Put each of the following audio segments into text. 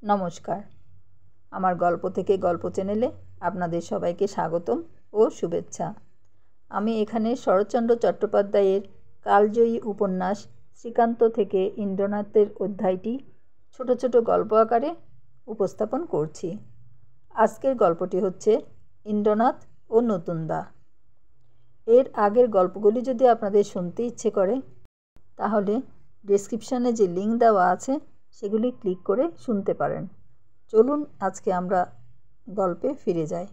নমস্কার, আমার গল্প থেকে গল্প চ্যানেলে আপনাদের সবাইকে স্বাগতম ও শুভেচ্ছা। আমি এখানে শরৎচন্দ্র চট্টোপাধ্যায়ের কালজয়ী উপন্যাস শ্রীকান্ত থেকে ইন্দ্রনাথের অধ্যায়টি ছোট ছোট গল্প আকারে উপস্থাপন করছি। আজকের গল্পটি হচ্ছে ইন্দ্রনাথ ও নতুনদা। এর আগের গল্পগুলি যদি আপনাদের শুনতে ইচ্ছে করে তাহলে ডেসক্রিপশানে যে লিঙ্ক দেওয়া আছে সেগুলি ক্লিক করে শুনতে পারেন। চলুন আজকে আমরা গল্পে ফিরে যাই।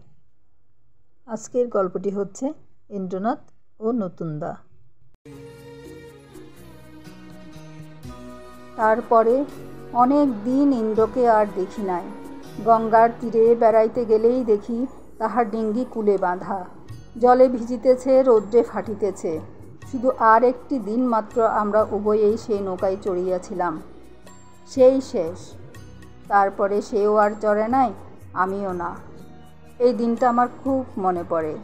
আজকের গল্পটি হচ্ছে ইন্দ্রনাথ ও নতুনদা। তারপরে অনেক দিন ইন্দ্রকে আর দেখি নাই। গঙ্গার তীরে বেড়াইতে গেলেই দেখি তাহার ডিঙ্গি কূলে বাঁধা, জলে ভিজিতেছে, রৌদ্রে ফাটিতেছে। শুধু আর একটি দিন মাত্র আমরা উভয়েই সেই নৌকায় চড়িয়াছিলাম, সেই শেষ। তারপরে সেও আর চড়ে নাই, আমিও না। এই দিনটা আমার খুব মনে পড়ে।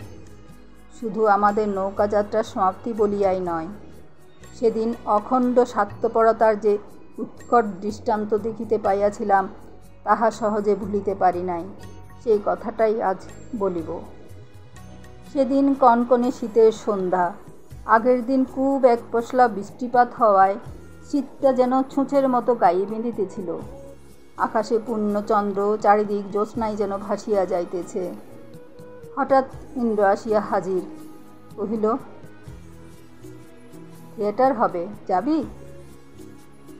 শুধু আমাদের নৌকা যাত্রার সমাপ্তি বলিয়াই নয়, সেদিন অখণ্ড স্বার্থপরতার যে উৎকট দৃষ্টান্ত দেখিতে পাইয়াছিলাম তাহা সহজে ভুলিতে পারি নাই। সেই কথাটাই আজ বলিব। সেদিন কনকনে শীতের সন্ধ্যা। আগের দিন খুব এক পশলা বৃষ্টিপাত হওয়ায় শীতটা যেন ছুঁচের মতো গায়ে বেঁধিতেছিল। আকাশে পূর্ণচন্দ্র, চারিদিক জ্যোৎস্নায় যেন ভাসিয়া যাইতেছে। হঠাৎ ইন্দ্র আসিয়া হাজির, কহিল, থিয়েটার হবে, যাবি?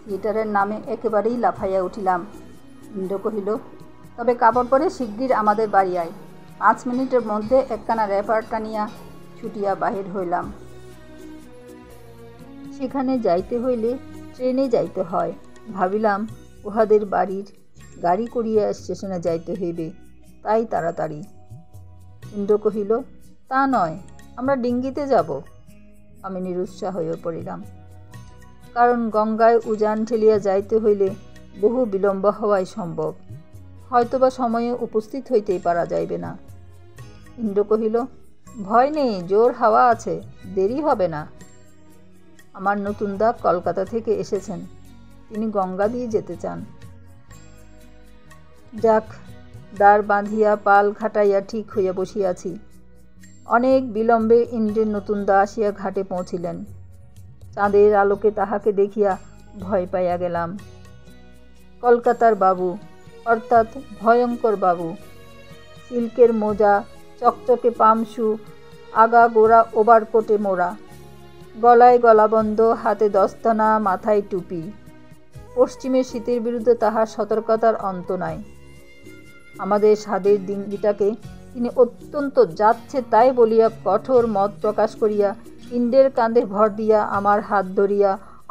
থিয়েটারের নামে একেবারেই লাফাইয়া উঠিলাম। ইন্দ্র কহিল, তবে কাপড় পরে শিগগির আমাদের বাড়ি আয়। 5 মিনিটের মধ্যে একখানা র্যাপার টানিয়া ছুটিয়া বাহির হইলাম। সেখানে যাইতে হইলে ট্রেনে যাইতে হয়। ভাবিলাম উহাদের বাড়ির গাড়ি করিয়া স্টেশনে যাইতে হইবে, তাই তাড়াতাড়ি। ইন্দ্র কহিল, তা নয়, আমরা ডিঙ্গিতে যাব। আমি নিরুৎসাহ হইয়া পড়িলাম, কারণ গঙ্গায় উজান ঠেলিয়া যাইতে হইলে বহু বিলম্ব হওয়াই সম্ভব। হয়তোবা সময়ে উপস্থিত হইতেই পারা যাইবে না। ইন্দ্র কহিল, ভয় নেই, জোর হাওয়া আছে, দেরি হবে না। আমার নতুনদা কলকাতা থেকে এসেছেন, তিনি গঙ্গা দিয়ে যেতে চান। যাক, দ্বার বাঁধিয়া পাল খাটাইয়া ঠিক হইয়া বসিয়াছি। অনেক বিলম্বে ইন্দ্রের নতুনদা আসিয়া ঘাটে পৌঁছিলেন। চাঁদের আলোকে তাহাকে দেখিয়া ভয় পাইয়া গেলাম। কলকাতার বাবু, অর্থাৎ ভয়ঙ্কর বাবু। সিল্কের মোজা, চকচকে পামশু, আগা গোড়া ওভারকোটে মোড়া, গলায় গলাবন্ধ, হাতে দস্তানা, মাথায় টুপি। পশ্চিমের শীতের বিরুদ্ধে তাহার সতর্কতার অন্ত নাই। আমাদের স্বাদের ডিঙ্গিটাকে তিনি অত্যন্ত যাচ্ছে তাই বলিয়া কঠোর মত প্রকাশ করিয়া ইন্দ্রের কাঁধে ভর দিয়া আমার হাত ধরিয়া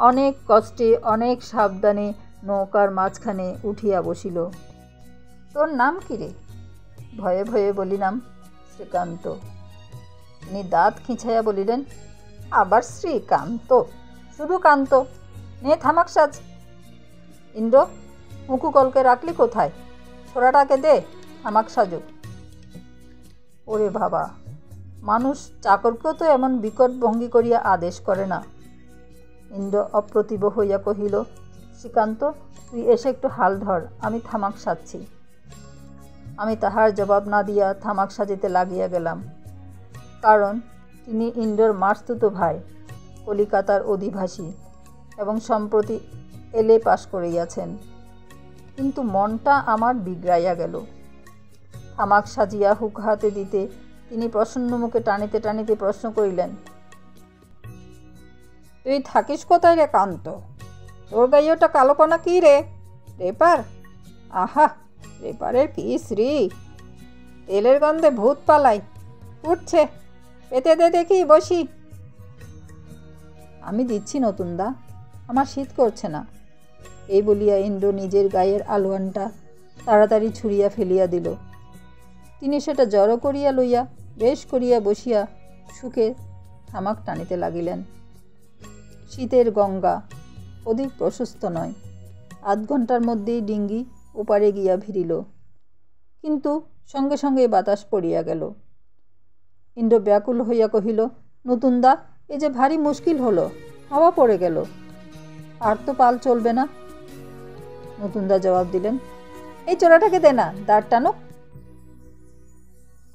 অনেক কষ্টে অনেক সাবধানে নৌকার মাঝখানে উঠিয়া বসিল। তোর নাম কি রে? ভয়ে ভয়ে বলিলাম, শ্রীকান্ত। তিনি দাঁত খিঁচাইয়া বলিলেন, আবার শ্রীকান্ত? শুধু কান্ত, নে থামাক সাজ। ইন্দ্র, মুখু কলকে রাখলি কোথায়? ছোড়াটাকে দে, থামাক সাজুক। ওরে বাবা, মানুষ চাকরকেও তো এমন বিকট ভঙ্গি করিয়া আদেশ করে না। ইন্দ্র অপ্রতিভ হইয়া কহিল, শ্রীকান্ত, তুই এসে একটু হাল ধর, আমি থামাক সাজছি। আমি তাহার জবাব না দিয়া থামাক সাজিতে লাগিয়া গেলাম, কারণ তিনি ইন্দ্রর মাসতুতো ভাই, কলিকাতার অধিবাসী এবং সম্প্রতি এলে পাশ করিয়াছেন। কিন্তু মনটা আমার বিগড়াইয়া গেল। থামাক সাজিয়া হুক হাতে দিতে তিনি প্রসন্ন মুখে টানিতে টানিতে প্রশ্ন করিলেন, তুই থাকিস কোথায় রে কান্ত? তোর গায়ে ওটা কালো কণা কি রে? রেপার? আহা, রেপারের কি শ্রী! তেলের গন্ধে ভূত পালাই, উঠছে, পেতে দে দেখি, বসি। আমি দিচ্ছি নতুনদা, আমার শীত করছে না। এই বলিয়া ইন্দ্র নিজের গায়ের আলোয়ানটা তাড়াতাড়ি ছুঁড়িয়া ফেলিয়া দিল। তিনি সেটা জড়ো করিয়া লইয়া বেশ করিয়া বসিয়া সুখে থামাক টানিতে লাগিলেন। শীতের গঙ্গা অধিক প্রশস্ত নয়। 8 ঘণ্টার মধ্যেই ডিঙ্গি ওপারে গিয়া ভিড়িল, কিন্তু সঙ্গে সঙ্গে বাতাস পড়িয়া গেল। ইন্দ্র ব্যাকুল হইয়া কহিল, নতুনদা, এ যে ভারী মুশকিল হলো, হাওয়া পড়ে গেল, আর তো পাল চলবে না। নতুনদা জবাব দিলেন, এই চোরাটাকে দে না, দাঁড় টানুক।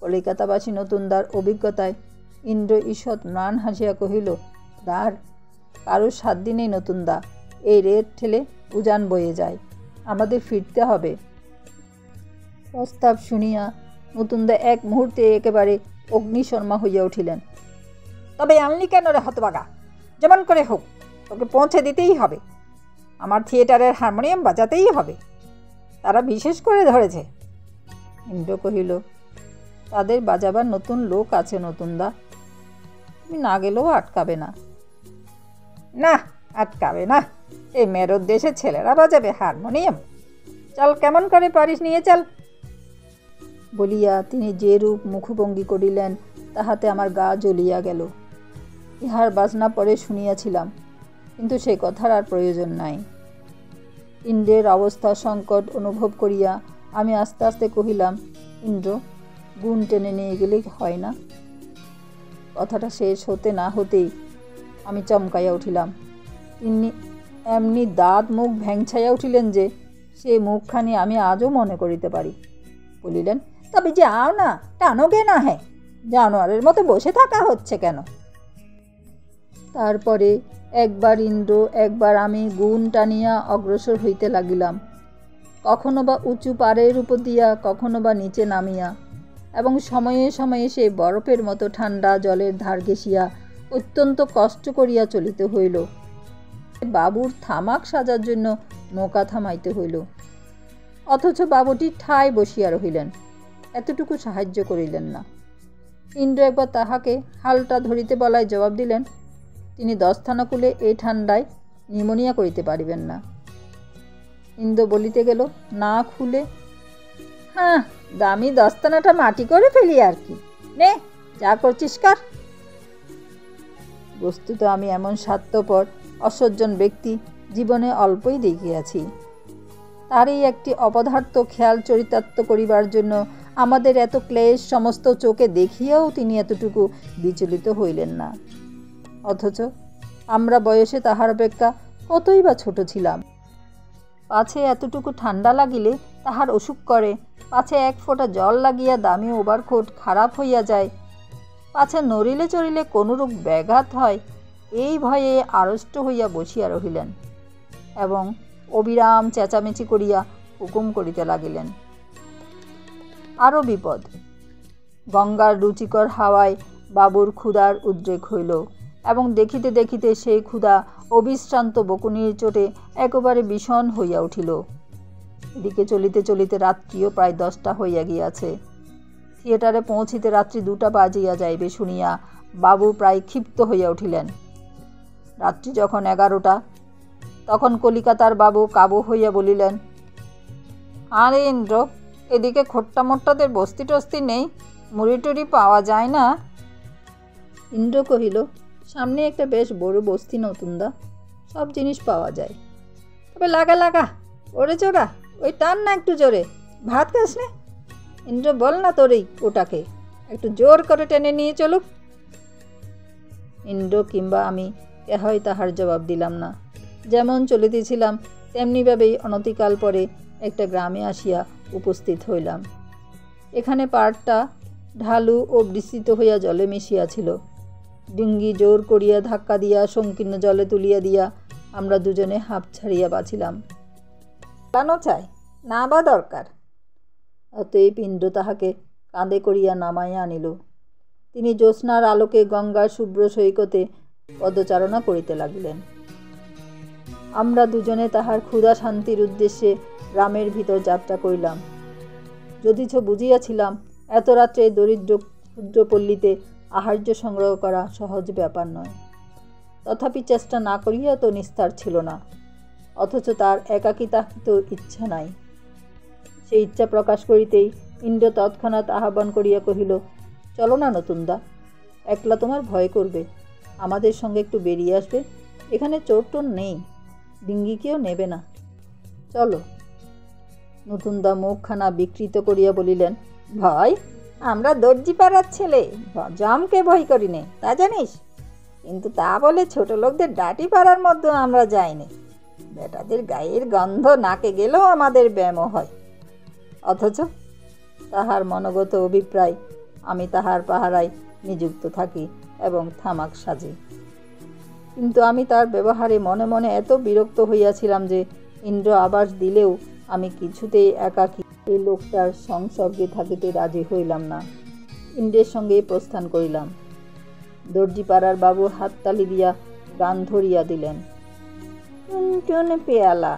কলিকাতাবাসী নতুনদার অভিজ্ঞতায় ইন্দ্র ঈষৎ ম্লান হাসিয়া কহিল, দাঁড় কারোর 7 দিনেই নতুনদা, এই রেত ঠেলে উজান বয়ে যায়, আমাদের ফিরতে হবে। প্রস্তাব শুনিয়া নতুনদা এক মুহূর্তে একেবারে অগ্নিশর্মা হইয়া উঠিলেন। তবে আনলি কেন রে হতবাগা? যেমন করে হোক তোকে পৌঁছে দিতেই হবে, আমার থিয়েটারের হারমোনিয়াম বাজাতেই হবে, তারা বিশেষ করে ধরেছে। ইন্দ্র কহিল, তাদের বাজাবার নতুন লোক আছে নতুনদা, তুমি না গেলেও আটকাবে না। না, আটকাবে না, এই মেরুর দেশের ছেলেরা বাজাবে হারমোনিয়াম, চল কেমন করে পারিস নিয়ে চল। বলিয়া তিনি যে রূপ মুখভঙ্গি করিলেন তাহাতে আমার গা জ্বলিয়া গেল। ইহার বাজনা পরে শুনিয়াছিলাম, কিন্তু সে কথার আর প্রয়োজন নাই। ইন্দ্রের অবস্থা সংকট অনুভব করিয়া আমি আস্তে আস্তে কহিলাম, ইন্দ্র, গুণ টেনে নিয়ে গেলে হয় না? কথাটা শেষ হতে না হতেই আমি চমকাইয়া উঠিলাম। তিনি এমনি দাঁত মুখ ভ্যাংছাইয়া উঠিলেন যে সে মুখখানি আমি আজও মনে করিতে পারি। বলিলেন, তবে যাও না, টানোগে না, হ্যাঁ, জানোয়ারের মতো বসে থাকা হচ্ছে কেন? তারপরে একবার ইন্দ্র একবার আমি গুণ টানিয়া অগ্রসর হইতে লাগিলাম, কখনো বা উঁচু পাড়ের উপর দিয়া, কখনো বা নিচে নামিয়া, এবং সময়ে সময়ে সেই বরফের মতো ঠান্ডা জলের ধার ঘেঁষিয়া অত্যন্ত কষ্ট করিয়া চলিতে হইল। বাবুর থামাক সাজার জন্য নৌকা থামাইতে হইল, অথচ বাবুটি ঠায় বসিয়া রহিলেন, এতটুকু সাহায্য করিলেন না। ইন্দ্র একবার তাহাকে হালটা ধরিতে বলায় জবাব দিলেন, তিনি দস্তানাকুলে এই ঠান্ডায় নিউমোনিয়া করিতে পারিবেন না। ইন্দ্র বলিতে গেল, না খুলে, হ্যাঁ, দামি দস্তানাটা মাটি করে ফেলি আর কি, নে যা করছিস কর। বস্তুত আমি এমন স্বার্থপর অসজ্জন ব্যক্তি জীবনে অল্পই দেখিয়াছি। তারই একটি অপদার্থ খেয়াল চরিতার্থ করিবার জন্য আমাদের এত ক্লেশ সমস্ত চোখে দেখিয়াও তিনি এতটুকু বিচলিত হইলেন না। অথচ আমরা বয়সে তাহার অপেক্ষা কতই বা ছোট ছিলাম। পাছে এতটুকু ঠান্ডা লাগিলে তাহার অসুখ করে, পাছে 1 ফোঁটা জল লাগিয়া দামি ওভারকোট খারাপ হইয়া যায়, পাছে নড়িলে চড়িলে কোনরূপ ব্যাঘাত হয়, এই ভয়ে আড়ষ্ট হইয়া বসিয়া রহিলেন এবং অবিরাম চেঁচামেচি করিয়া হুকুম করিতে লাগিলেন। আরও বিপদ, গঙ্গার রুচিকর হাওয়ায় বাবুর ক্ষুধার উদ্রেক হইল এবং দেখিতে দেখিতে সেই ক্ষুধা অবিশ্রান্ত বকুনির চোটে একেবারে ভীষণ হইয়া উঠিল। এদিকে চলিতে চলিতে রাত্রিও প্রায় 10টা হইয়া গিয়াছে। থিয়েটারে পৌঁছিতে রাত্রি 2টা বাজিয়া যাইবে শুনিয়া বাবু প্রায় ক্ষিপ্ত হইয়া উঠিলেন। রাত্রি যখন 11টা, তখন কলিকাতার বাবু কাবু হইয়া বলিলেন, আরে ইন্দ্র, এদিকে খোট্টা মোট্টাদের বস্তি টস্তি নেই, মুড়ি টুড়ি পাওয়া যায় না? ইন্দ্র কহিল, সামনে একটা বেশ বড় বস্তি নতুনদা, সব জিনিস পাওয়া যায়। তবে লাগা লাগা, ওরে চোরা, ওই টান না একটু জোরে, ভাত খাস নে? ইন্দ্র বল না তোরই ওটাকে একটু জোর করে টেনে নিয়ে চলুক। ইন্দ্র কিংবা আমি কেহই তাহার জবাব দিলাম না। যেমন চলিতেছিলাম তেমনিভাবেই অনতিকাল পরে একটা গ্রামে আসিয়া উপস্থিত হইলাম। এখানে পাড়টা ঢালু ও বিস্তৃত হইয়া জলে মিশিয়াছিল। ডিঙ্গি জোর করিয়া ধাক্কা দিয়া সংকীর্ণ জলে তুলিয়া দিয়া আমরা দুজনে হাঁপ ছাড়িয়া বাঁচিলাম। চালানো চাই না বা দরকার। অতএব ইন্দ্র তাহাকে কাঁধে করিয়া নামাইয়া আনিল। তিনি জ্যোৎস্নার আলোকে গঙ্গার শুভ্র সৈকতে পদচারণা করিতে লাগিলেন। আমরা দুজনে তাহার ক্ষুধা শান্তির উদ্দেশ্যে গ্রামের ভিতর যাত্রা করিলাম। যদিচ বুঝিয়াছিলাম এত রাত্রে দরিদ্র ক্ষুদ্রপল্লীতে আহার্য সংগ্রহ করা সহজ ব্যাপার নয়, তথাপি চেষ্টা না করিয়া তো নিস্তার ছিল না। অথচ তার একাকিতাহিত ইচ্ছা নাই। সেই ইচ্ছা প্রকাশ করিতেই ইন্দ্র তৎক্ষণাৎ আহ্বান করিয়া কহিল, চলো না নতুনদা, একলা তোমার ভয় করবে, আমাদের সঙ্গে একটু বেরিয়ে আসবে, এখানে চোর টোর নেই, ডিঙ্গি কেউ নেবে না, চলো। নতুনদা মুখখানা বিকৃত করিয়া বলিলেন, ভয়? আমরা দর্জি পাড়ার ছেলে, জমকে ভয় করি নে, তা জানিস? কিন্তু তা বলে ছোট লোকদের ডাটি পাড়ার মধ্যে আমরা যাইনি। বেটাদের গায়ের গন্ধ নাকে গেলেও আমাদের ব্যায়ামও হয়। অথচ তাহার মনোগত অভিপ্রায় আমি তাহার পাহারায় নিযুক্ত থাকি এবং থামাক সাজি। কিন্তু আমি তার ব্যবহারে মনে মনে এত বিরক্ত হইয়াছিলাম যে ইন্দ্র আবাস দিলেও আমি কিছুতেই একাকী এই লোকটার সংসর্গে থাকিতে রাজি হইলাম না। ইন্দ্রের সঙ্গে প্রস্থান করিলাম। দর্জিপাড়ার বাবু হাততালি দিয়া গান ধরিয়া দিলেন, টুনটুন পেয়ালা।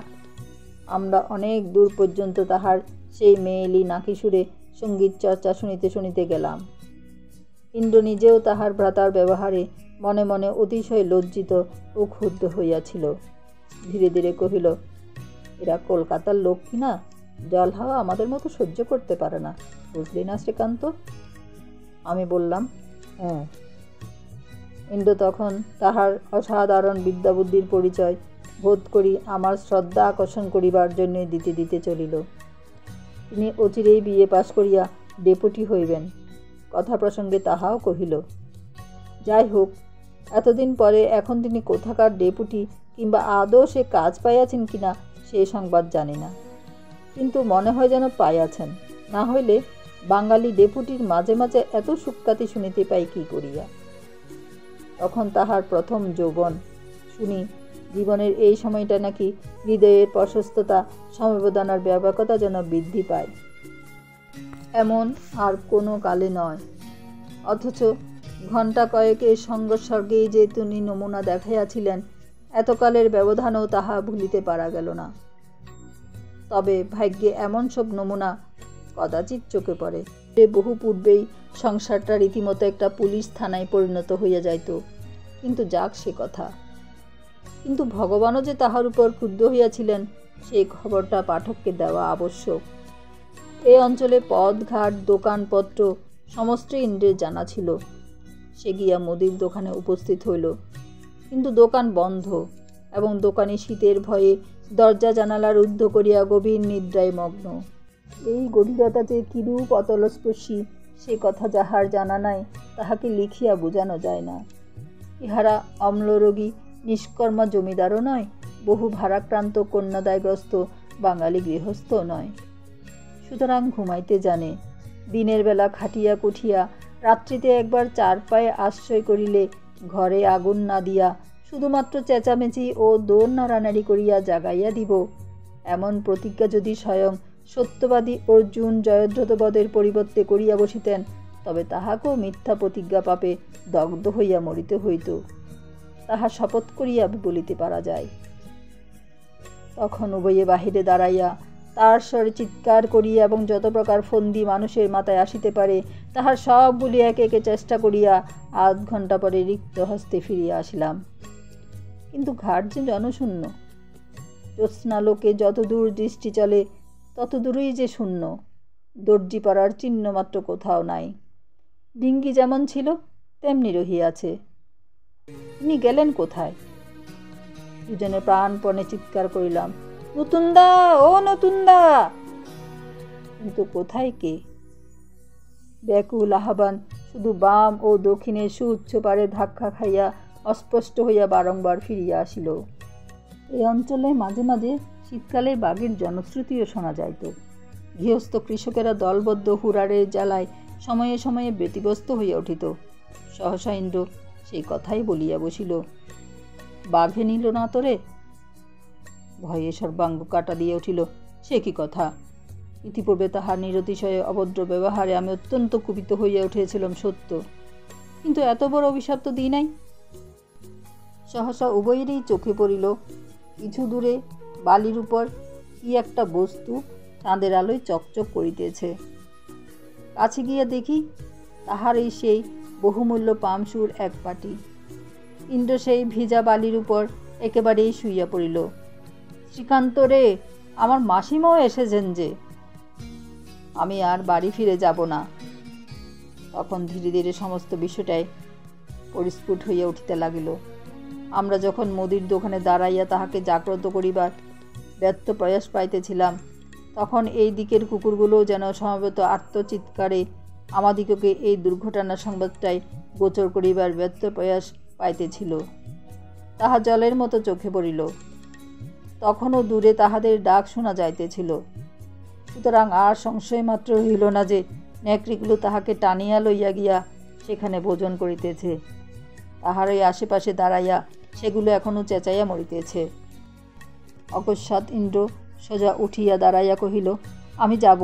আমরা অনেক দূর পর্যন্ত তাহার সেই মেয়েলি নাকি সুরে সঙ্গীত চর্চা শুনিতে শুনিতে গেলাম। ইন্দ্র নিজেও তাহার ভ্রাতার ব্যবহারে মনে মনে অতিশয় লজ্জিত ও ক্ষুব্ধ হইয়াছিল। ধীরে ধীরে কহিল, এরা কলকাতার লোক কিনা, জল হাওয়া আমাদের মতো সহ্য করতে পারে না, বুঝলি না শ্রীকান্ত? আমি বললাম, হ্যাঁ। ইন্দ্র তখন তাহার অসাধারণ বিদ্যাবুদ্ধির পরিচয় বোধ করি আমার শ্রদ্ধা আকর্ষণ করিবার জন্য দিতে দিতে চলিল। তিনি অচিরেই বিএ পাশ করিয়া ডেপুটি হইবেন, কথা প্রসঙ্গে তাহাও কহিল। যাই হোক, এতদিন পরে এখন তিনি কোথাকার ডেপুটি কিংবা আদৌ সে কাজ পাইয়াছেন কিনা সে সংবাদ জানি না, কিন্তু মনে হয় যেন পাইয়াছেন। না হইলে বাঙালি ডেপুটির মাঝে মাঝে এত সুখ্যাতি শুনিতে পাই কি করিয়া। তখন তাহার প্রথম যৌবন, শুনি জীবনের এই সময়টা নাকি হৃদয়ের প্রশস্ততা সমবেদনার ব্যাপকতা যেন বৃদ্ধি পায়, এমন আর কোনো কালে নয়। অথচ ঘণ্টা কয়েকের সংসর্গেই যে তিনি নমুনা দেখাইয়াছিলেন, এতকালের ব্যবধানেও তাহা ভুলিতে পারা গেল না। তবে ভাগ্যে এমন সব নমুনা কদাচিৎ চোখে পড়ে যে বহু পূর্বেই সংসারটা রীতিমতো একটা পুলিশ থানায় পরিণত হইয়া যাইত। কিন্তু যাক সে কথা। কিন্তু ভগবানও যে তাহার উপর ক্ষুব্ধ হইয়াছিলেন সেই খবরটা পাঠককে দেওয়া আবশ্যক। এই অঞ্চলে পথঘাট দোকানপত্র সমস্ত ইন্দ্রের জানা ছিল। সে গিয়া মুদির দোকানে উপস্থিত হইল, কিন্তু দোকান বন্ধ এবং দোকানি শীতের ভয়ে দরজা জানালা রুদ্ধ করিয়া গভীর নিদ্রায় মগ্ন। এই গভীরতা যে কিরূপ অতলস্পর্শী সে কথা যাহার জানা নাই তাহাকে লিখিয়া বোঝানো যায় না। ইহারা অম্লরোগী নিষ্কর্মা জমিদারও নয়, বহু ভারাক্রান্ত কন্যাদায়গ্রস্ত বাঙালি গৃহস্থও নয়। সুতরাং ঘুমাইতে জানে। দিনের বেলা খাটিয়া কুঠিয়া রাত্রিতে একবার চার পায়ে আশ্রয় করিলে ঘরে আগুন না দিয়া শুধুমাত্র চেঁচামেচি ও দৌড় নাড়ানাড়ি করিয়া জাগাইয়া দিব, এমন প্রতিজ্ঞা যদি স্বয়ং সত্যবাদী অর্জুন জয়দ্রথবধের পরিবর্তে করিয়া বসিতেন, তবে তাহাকেও মিথ্যা প্রতিজ্ঞা পাপে দগ্ধ হইয়া মরিতে হইত, তাহা শপথ করিয়া বলিতে পারা যায়। তখন উভয়ে বাহিরে দাঁড়াইয়া তার স্বরে চিৎকার করিয়া এবং যত প্রকার ফন্দি মানুষের মাথায় আসিতে পারে তাহার সবগুলি একে একে চেষ্টা করিয়া আধ ঘণ্টা পরে রিক্ত হস্তে ফিরিয়া আসিলাম। কিন্তু ঘাট যে জনশূন্য। জ্যোৎস্নালোকে যত দূর দৃষ্টি চলে তত দূরই যে শূন্য। দর্জি পাড়ার চিহ্ন মাত্র কোথাও নাই। ডিঙ্গি যেমন ছিল তেমনি রহিয়াছে। তিনি গেলেন কোথায়? দুজনে প্রাণপণে চিৎকার করিলাম, নতুনদা, ও নতুনদা! কিন্তু কোথায় কে? ব্যাকুল আহ্বান শুধু বাম ও দক্ষিণের সুউচ্চ পারে ধাক্কা খাইয়া অস্পষ্ট হইয়া বারংবার ফিরিয়া আসিল। এই অঞ্চলে মাঝে মাঝে শীতকালে বাঘের জনশ্রুতিও শোনা যাইত। গৃহস্থ কৃষকেরা দলবদ্ধ হুরারের জ্বালায় সময়ে সময়ে ব্যতিব্যস্ত হইয়া উঠিত। সহসা ইন্দ্র সেই কথাই বলিয়া বসিল, বাঘে নিল না তোরে? ভয়ে সর্বাঙ্গ কাটা দিয়ে উঠিল। সে কি কথা? ইতিপূর্বে তাহার নিরতিশয়ে অভদ্র ব্যবহারে আমি অত্যন্ত কুপিত হইয়া উঠিয়াছিলাম সত্য, কিন্তু এত বড় অভিশাপ তো দিই নাই। সহসা উভয়েরই চোখে পড়িল কিছু দূরে বালির উপর কি একটা বস্তু চাঁদের আলোয় চকচক করিতেছে। কাছে গিয়া দেখি তাহারই সেই বহুমূল্য পামসুর এক পাটি। ইন্দ্র সেই ভিজা বালির উপর একেবারেই শুইয়া পড়িল। শ্রীকান্ত রে, আমার মাসিমাও এসেছেন যে। আমি আর বাড়ি ফিরে যাব না। তখন ধীরে ধীরে সমস্ত বিষয়টাই পরিস্ফুট হইয়া উঠিতে লাগিল। আমরা যখন মুদির দোকানে দাঁড়াইয়া তাহাকে জাগ্রত করিবার ব্যর্থ প্রয়াস পাইতেছিলাম, তখন এই দিকের কুকুরগুলোও যেন সমবেত আত্মচিৎকারে আমাদিগকে এই দুর্ঘটনার সংবাদটাই গোচর করিবার ব্যর্থ প্রয়াস পাইতেছিল। তাহা জলের মতো চোখে পড়িল। তখনও দূরে তাহাদের ডাক শোনা যাইতেছিল। সুতরাং আর সংশয় মাত্র রহিল না যে নেকড়িগুলো তাহাকে টানিয়া লইয়া গিয়া সেখানে ভোজন করিতেছে। তাহার ওই আশেপাশে দাঁড়াইয়া সেগুলো এখনও চেঁচাইয়া মরিতেছে। অকস্মাৎ ইন্দ্র সোজা উঠিয়া দাঁড়াইয়া কহিল, আমি যাব।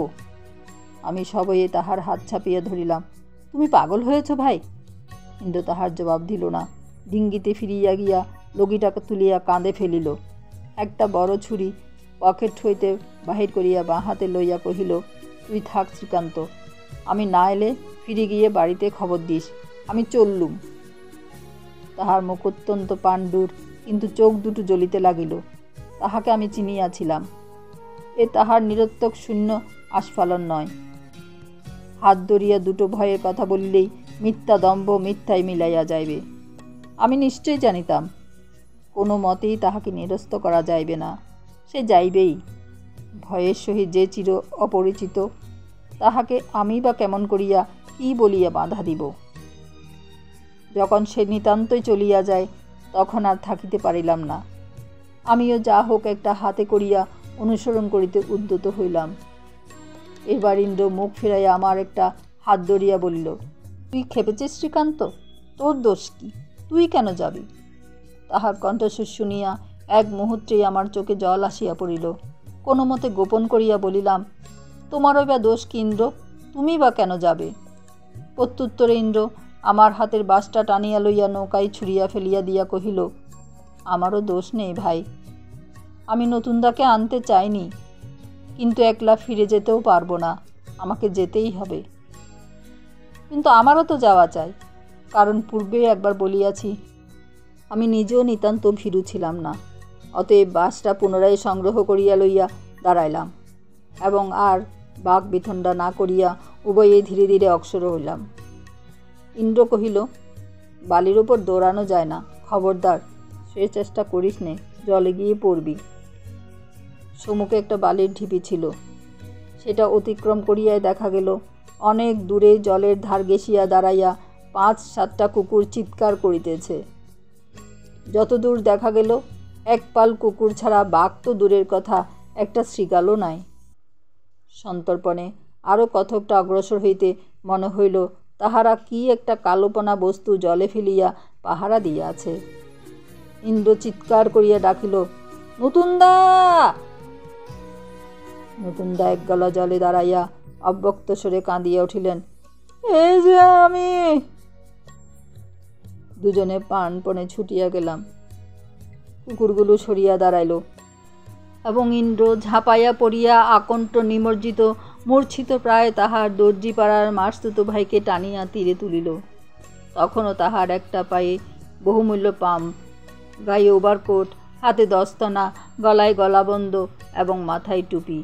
আমি সবয়ে তাহার হাত ছাপিয়া ধরিলাম। তুমি পাগল হয়েছ ভাই? ইন্দ্র তাহার জবাব দিল না। ডিঙ্গিতে ফিরিয়া গিয়া লগিটাকে তুলিয়া কাঁধে ফেলিল। একটা বড় ছুরি পকেট হইতে বাহির করিয়া বাঁ হাতে লইয়া কহিল, তুই থাক শ্রীকান্ত, আমি না এলে ফিরে গিয়ে বাড়িতে খবর দিস, আমি চললুম। তাহার মুখ অত্যন্ত পাণ্ডুর, কিন্তু চোখ দুটো জ্বলিতে লাগিল। তাহাকে আমি চিনিয়াছিলাম। এ তাহার নিরর্থক শূন্য আস্ফালন নয়। হাত ধরিয়া দুটো ভয়ের কথা বলিলেই মিথ্যা দম্ভ মিথ্যায় মিলাইয়া যাইবে। আমি নিশ্চয় জানিতাম কোনো মতেই তাহাকে নিরস্ত করা যাইবে না। সে যাইবেই। ভয়ের সহিত যে চির অপরিচিত, তাহাকে আমি বা কেমন করিয়া কি বলিয়া বাধা দিব? যখন সে নিতান্তই চলিয়া যায়, তখন আর থাকিতে পারিলাম না। আমিও যা হোক একটা হাতে করিয়া অনুসরণ করিতে উদ্যত হইলাম। এবার ইন্দ্র মুখ ফিরাইয়া আমার একটা হাত ধরিয়া বলিল, তুই খেপেছিস শ্রীকান্ত? তোর দোষ কি? তুই কেন যাবি? তাহার কণ্ঠস্বর শুনিয়া এক মুহূর্তেই আমার চোখে জল আসিয়া পড়িল। কোনো মতে গোপন করিয়া বলিলাম, তোমারও বা দোষ কি ইন্দ্র? তুমি বা কেন যাবে? প্রত্যুত্তরে ইন্দ্র আমার হাতের বাঁশটা টানিয়া লইয়া নৌকায় ছুঁড়িয়া ফেলিয়া দিয়া কহিল, আমারও দোষ নেই ভাই। আমি নতুনদাকে আনতে চাইনি, কিন্তু একলা ফিরে যেতেও পারবো না, আমাকে যেতেই হবে। কিন্তু আমারও তো যাওয়া চাই, কারণ পূর্বেই একবার বলিয়াছি আমি নিজেও নিতান্ত ভীরু ছিলাম না। অতএব বাঁশটা পুনরায় সংগ্রহ করিয়া লইয়া দাঁড়াইলাম এবং আর বাক বিতণ্ডা না করিয়া উভয়ে ধীরে ধীরে অগ্রসর হইলাম। ইন্দ্র কহিল, বালির ওপর দৌড়ানো যায় না, খবরদার সে চেষ্টা করিস নে, জলে গিয়ে পড়বি। সম্মুখে একটা বালির ঢিপি ছিল। সেটা অতিক্রম করিয়াই দেখা গেল অনেক দূরে জলের ধার ঘেঁষিয়া দাঁড়াইয়া 5-7টা কুকুর চিৎকার করিতেছে। যতদূর দেখা গেল এক পাল কুকুর ছাড়া বাঘ তো দূরের কথা, একটা শৃগালও নাই। সন্তর্পণে আরও কতকটা অগ্রসর হইতে মনে হইল তাহারা কি একটা কালোপনা বস্তু জলে ফেলিয়া পাহারা দিয়াছে। ইন্দ্র চিৎকার করিয়া ডাকিল, নতুনদা! নতুনদা এক গলা জলে দাঁড়াইয়া অব্যক্ত স্বরে কাঁদিয়া উঠিলেন, এই যে আমি। দুজনে প্রাণপণে ছুটিয়া গেলাম। কুকুরগুলো সরিয়া দাঁড়াইল এবং ইন্দ্র ঝাঁপাইয়া পড়িয়া আকণ্ঠ নিমজ্জিত মূর্ছিত প্রায় তাহার দর্জিপাড়ার মাসতুত ভাইকে টানিয়া তীরে তুলিল। তখনও তাহার একটা পায়ে বহুমূল্য পাম্প, গায়ে ওভারকোট, হাতে দস্তানা, গলায় গলাবন্ধ এবং মাথায় টুপি,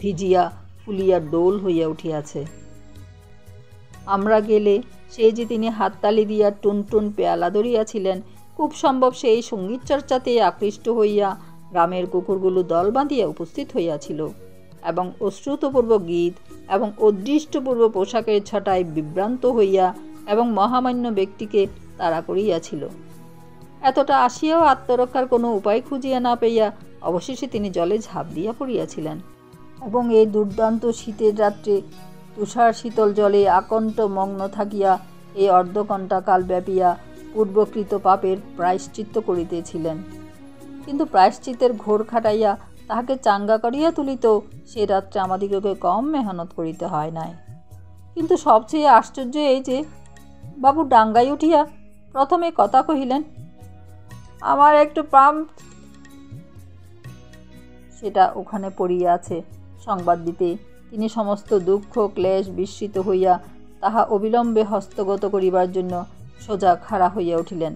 ভিজিয়া ফুলিয়া ডোল হইয়া উঠিয়াছে। আমরা গেলে সে যে তিনি হাততালি দিয়া টুনটুন পেয়ালা ধরিয়াছিলেন, খুব সম্ভব সেই সঙ্গীত চর্চাতে আকৃষ্ট হইয়া গ্রামের কুকুরগুলো দল বাঁধিয়া উপস্থিত হইয়াছিল এবং অশ্রুতপূর্ব গীত এবং অদৃষ্টপূর্ব পোশাকের ছটায় বিভ্রান্ত হইয়া এবং মহামান্য ব্যক্তিকে তাড়া করিয়াছিল। এতটা আসিয়াও আত্মরক্ষার কোনো উপায় খুঁজিয়া না পাইয়া অবশেষে তিনি জলে ঝাঁপ দিয়া পড়িয়াছিলেন এবং এই দুর্দান্ত শীতের রাত্রে তুষার শীতল জলে আকণ্ঠ মগ্ন থাকিয়া এই অর্ধঘণ্টা কাল ব্যাপিয়া পূর্বকৃত পাপের প্রায়শ্চিত্ত করিতেছিলেন। কিন্তু প্রায়শ্চিত্তের ঘোর খাটাইয়া তাহাকে চাঙ্গা করিয়া তুলিত সে রাত্রে আমাদিগকে কম মেহনত করিতে হয় নাই। কিন্তু সবচেয়ে আশ্চর্য এই যে বাবু ডাঙ্গায় উঠিয়া প্রথমে কথা কহিলেন, আমার একটু পাম্প। সেটা ওখানে পড়িয়া আছে সংবাদ দিতে তিনি সমস্ত দুঃখ ক্লেশ বিস্মৃত হইয়া তাহা অবিলম্বে হস্তগত করিবার জন্য সোজা খাড়া হইয়া উঠিলেন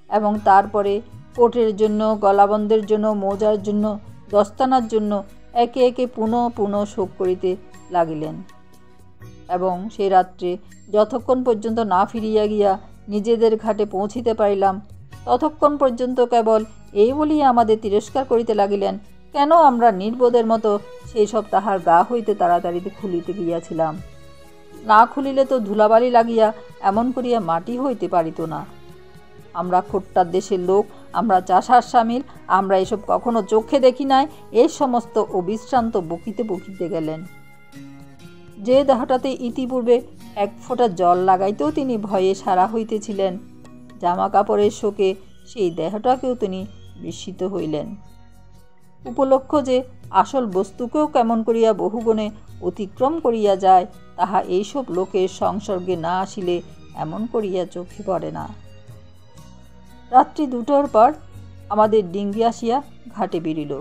এবং তারপরে কোটের জন্য, গলাবন্ধের জন্য, মোজার জন্য, দস্তানার জন্য একে একে পুনঃ শোক করিতে লাগিলেন। এবং সেই রাত্রে যতক্ষণ পর্যন্ত না ফিরিয়া গিয়া নিজেদের ঘাটে পৌঁছিতে পারিলাম, ততক্ষণ পর্যন্ত কেবল এই বলিয়া আমাদের তিরস্কার করিতে লাগিলেন, কেন আমরা নির্বোধের মতো সেই সব তাহার গা হইতে তাড়াতাড়িতে খুলিতে গিয়াছিলাম। না খুলিলে তো ধুলাবালি লাগিয়া এমন করিয়া মাটি হইতে পারিত না। আমরা খোট্টার দেশের লোক আমরা চাষার সামিল, আমরা এসব কখনো চোখে দেখি নাই, এই সমস্ত অবিশ্রান্ত বকিতে বকিতে গেলেন। যে দেহটাতে ইতিপূর্বে এক ফোঁটা জল লাগাইতেও তিনি ভয়ে সারা হইতেছিলেন, জামা কাপড়ের শোকে সেই দেহটাকেও তিনি বিস্মিত হইলেন। উপলক্ষ যে আসল বস্তুকেও কেমন করিয়া বহুগুণে অতিক্রম করিয়া যায়, তাহা এইসব লোকের সংসর্গে না আসিলে এমন করিয়া চোখে পড়ে না। রাত্রি 2টার পর আমাদের ডিঙ্গি আসিয়া ঘাটে বেরিল।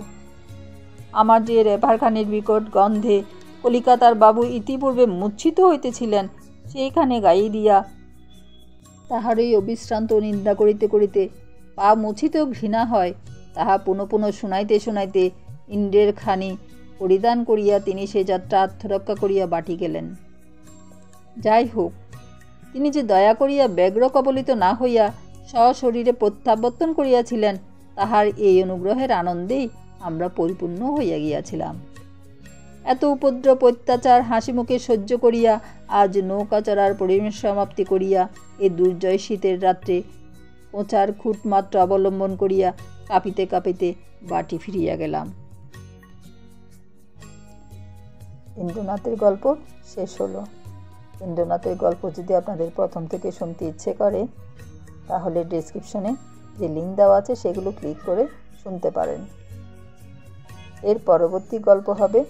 আমার যে রেভারখানির বিকট গন্ধে কলিকাতার বাবু ইতিপূর্বে মূর্ছিত হইতেছিলেন, সেইখানে গাই দিয়া তাহারই অবিশ্রান্ত নিন্দা করিতে করিতে পা মুছিতেও ঘৃণা হয়, তাহা পুনঃ পুনঃ শুনাইতে শুনাইতে ইন্দ্রের খানি পরিধান করিয়া তিনি সে যাত্রা আত্মরক্ষা করিয়া বাটি গেলেন। যাই হোক, তিনি যে দয়া করিয়া ব্যগ্র কবলিত না হইয়া সশরীরে প্রত্যাবর্তন করিয়াছিলেন, তাহার এই অনুগ্রহের আনন্দেই আমরা পরিপূর্ণ হইয়া গিয়াছিলাম। এত উপদ্রব অত্যাচার হাসি মুখে সহ্য করিয়া আজ নৌকা চড়ার পরিসমাপ্তি করিয়া এ দুর্জয় শীতের রাত্রে কোঁচার খুঁটমাত্র অবলম্বন করিয়া কাঁপিতে কাঁপিতে বাটি ফিরিয়া গেলাম। ইন্দ্রনাথের গল্প শেষ হলো। ইন্দ্রনাথের গল্প যদি আপনাদের প্রথম থেকে শুনতে ইচ্ছে করে, তাহলে ডেসক্রিপশনে যে লিঙ্ক দেওয়া আছে সেগুলো ক্লিক করে শুনতে পারেন। এর পরবর্তী গল্প হবে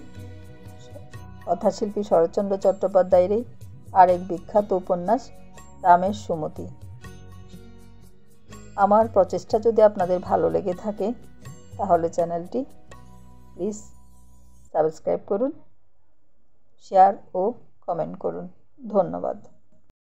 কথাশিল্পী শরৎচন্দ্র চট্টোপাধ্যায়েরই আরেক বিখ্যাত উপন্যাস রামের সুমতি। আমার প্রচেষ্টা যদি আপনাদের ভালো লেগে থাকে, তাহলে চ্যানেলটি প্লিজ সাবস্ক্রাইব করুন, শেয়ার ও কমেন্ট করুন। ধন্যবাদ।